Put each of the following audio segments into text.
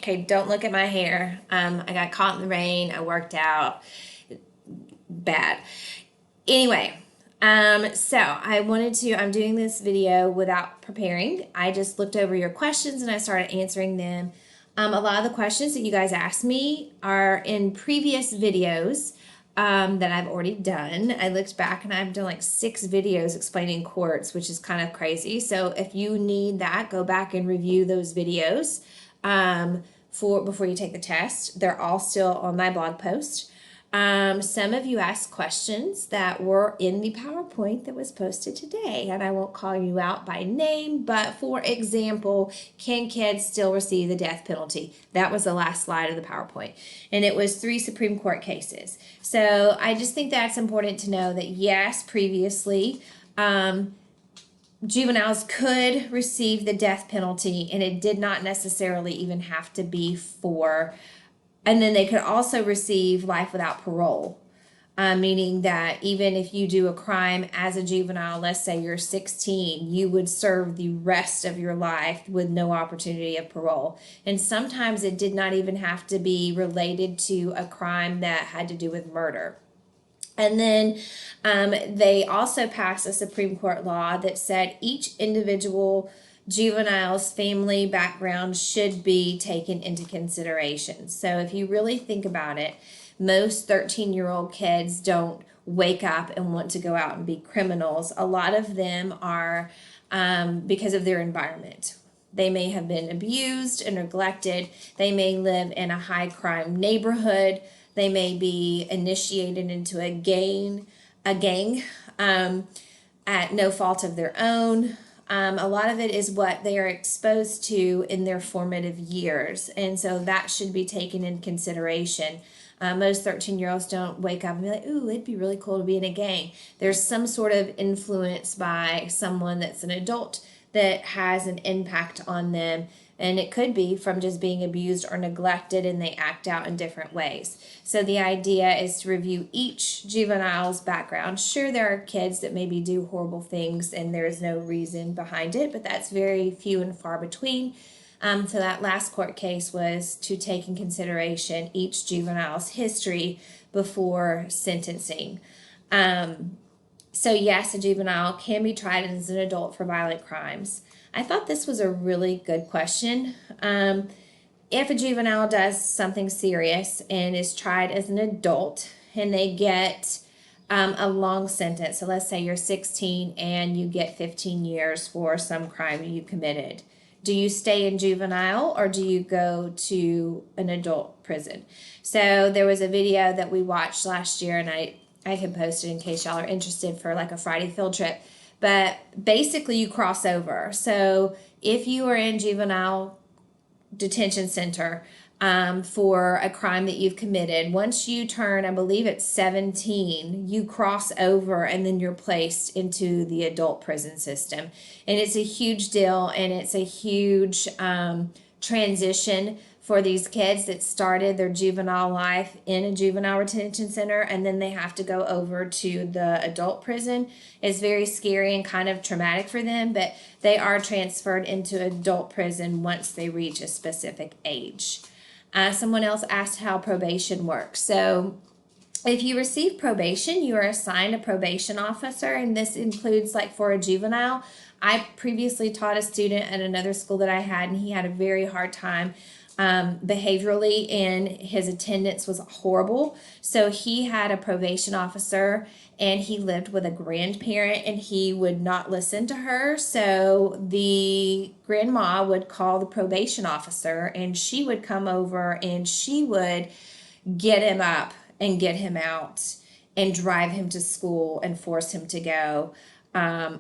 Okay, don't look at my hair. I got caught in the rain. I worked out. Bad. Anyway, so I'm doing this video without preparing. I just looked over your questions and I started answering them. A lot of the questions that you guys asked me are in previous videos that I've already done. I looked back and I've done like 6 videos explaining quartz, which is kind of crazy. So if you need that, go back and review those videos before you take the test. They're all still on my blog post. Some of you asked questions that were in the PowerPoint that was posted today, and I won't call you out by name, but for example, can kids still receive the death penalty? That was the last slide of the PowerPoint, and it was 3 Supreme Court cases. So I just think that's important to know that yes, previously, juveniles could receive the death penalty, and it did not necessarily even have to be and then they could also receive life without parole, meaning that even if you do a crime as a juvenile, let's say you're 16, you would serve the rest of your life with no opportunity of parole. And sometimes it did not even have to be related to a crime that had to do with murder. And then they also passed a Supreme Court law that said each individual juvenile's family background should be taken into consideration. So if you really think about it, most 13-year-old kids don't wake up and want to go out and be criminals. A lot of them are because of their environment. They may have been abused and neglected. They may live in a high crime neighborhood. They may be initiated into a gang at no fault of their own. A lot of it is what they are exposed to in their formative years, and so that should be taken in consideration. Most 13-year-olds don't wake up and be like, ooh, it'd be really cool to be in a gang. There's some sort of influence by someone that's an adult that has an impact on them, and it could be from just being abused or neglected, and they act out in different ways. So the idea is to review each juvenile's background. Sure, there are kids that maybe do horrible things and there's no reason behind it, but that's very few and far between. So that last court case was to take in consideration each juvenile's history before sentencing. So yes, a juvenile can be tried as an adult for violent crimes. I thought this was a really good question. If a juvenile does something serious and is tried as an adult and they get a long sentence, so let's say you're 16 and you get 15 years for some crime you committed, do you stay in juvenile or do you go to an adult prison? So there was a video that we watched last year, and I can post it in case y'all are interested for like a Friday field trip. But basically you cross over. So if you are in juvenile detention center for a crime that you've committed, once you turn, I believe it's 17, you cross over and then you're placed into the adult prison system. And it's a huge deal, and it's a huge transition for these kids that started their juvenile life in a juvenile retention center and then they have to go over to the adult prison. It's very scary and kind of traumatic for them, but they are transferred into adult prison once they reach a specific age. Someone else asked how probation works. So if you receive probation, you are assigned a probation officer, and this includes, like for a juvenile, I previously taught a student at another school that I had, and he had a very hard time behaviorally, and his attendance was horrible. So he had a probation officer, and he lived with a grandparent, and he would not listen to her. So the grandma would call the probation officer, and she would come over and she would get him up and get him out and drive him to school and force him to go,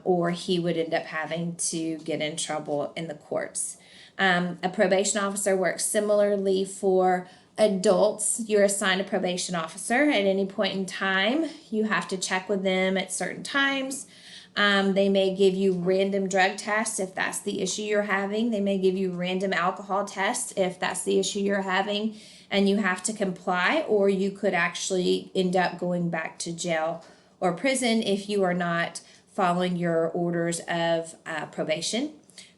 or he would end up having to get in trouble in the courts. A probation officer works similarly for adults. You're assigned a probation officer at any point in time. You have to check with them at certain times. They may give you random drug tests if that's the issue you're having. They may give you random alcohol tests if that's the issue you're having, and you have to comply, or you could actually end up going back to jail or prison if you are not following your orders of probation.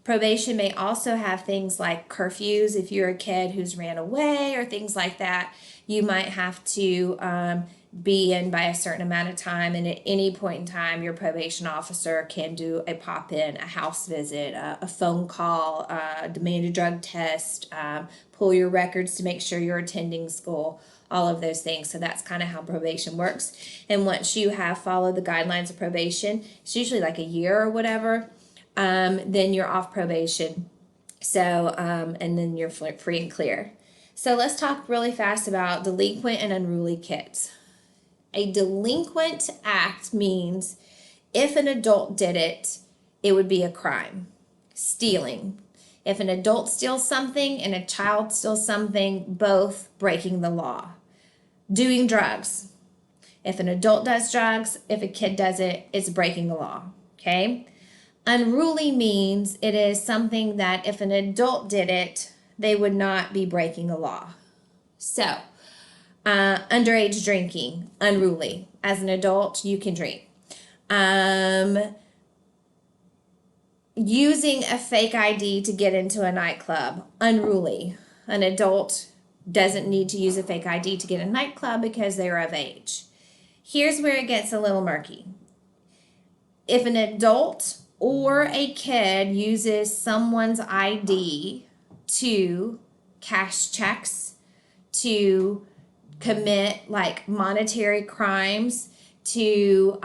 Probation may also have things like curfews. If you're a kid who's ran away or things like that, you might have to be in by a certain amount of time. And at any point in time, your probation officer can do a pop in, a house visit, a phone call, demand a drug test, pull your records to make sure you're attending school, all of those things. So that's kind of how probation works. And once you have followed the guidelines of probation, it's usually like a year or whatever, then you're off probation. So, and then you're free and clear. So let's talk really fast about delinquent and unruly kids. A delinquent act means if an adult did it, it would be a crime. Stealing. If an adult steals something and a child steals something, both breaking the law. Doing drugs. If an adult does drugs, if a kid does it, it's breaking the law. Okay? Unruly means it is something that if an adult did it, they would not be breaking the law. So, underage drinking, unruly. As an adult, you can drink. Using a fake ID to get into a nightclub, unruly. An adult doesn't need to use a fake ID to get in a nightclub because they're of age. Here's where it gets a little murky. If an adult or a kid uses someone's ID to cash checks, to commit like monetary crimes, to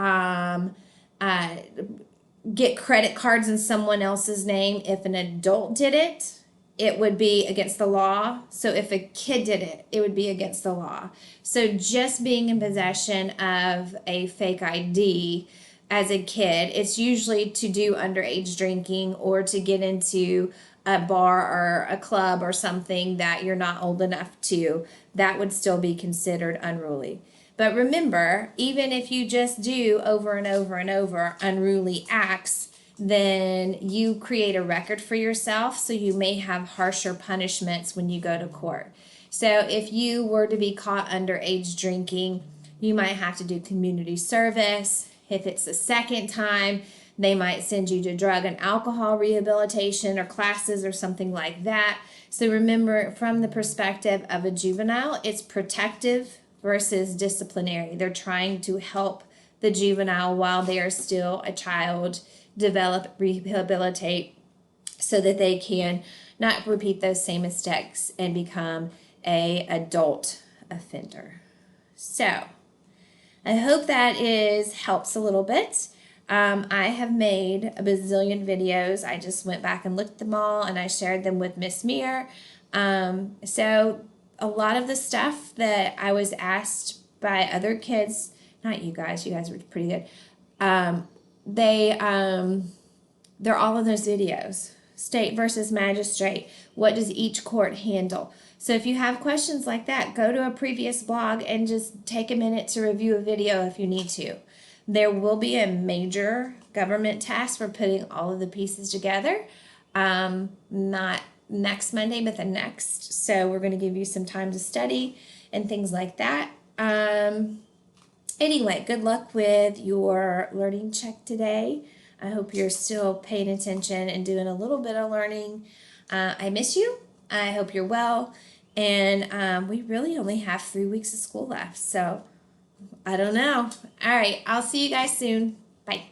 get credit cards in someone else's name, if an adult did it, it would be against the law. So if a kid did it, it would be against the law. So just being in possession of a fake ID as a kid, it's usually to do underage drinking or to get into a bar or a club or something that you're not old enough to. That would still be considered unruly. But remember, even if you just do over and over and over unruly acts, then you create a record for yourself, so you may have harsher punishments when you go to court. So if you were to be caught underage drinking, you might have to do community service. If it's the second time, they might send you to drug and alcohol rehabilitation or classes or something like that. So remember, from the perspective of a juvenile, it's protective versus disciplinary. They're trying to help the juvenile while they are still a child develop, rehabilitate, so that they can not repeat those same mistakes and become a adult offender. So I hope that helps a little bit. I have made a bazillion videos. I just went back and looked at them all, and I shared them with Miss Meir. So a lot of the stuff that I was asked by other kids, not you guys were pretty good. They're all in those videos. State versus magistrate. What does each court handle? So if you have questions like that, go to a previous blog and just take a minute to review a video if you need to. There will be a major government task for putting all of the pieces together. Not next Monday, but the next. So we're going to give you some time to study and things like that. Anyway, good luck with your learning check today. I hope you're still paying attention and doing a little bit of learning. I miss you. I hope you're well. And we really only have 3 weeks of school left. So I don't know. All right. I'll see you guys soon. Bye.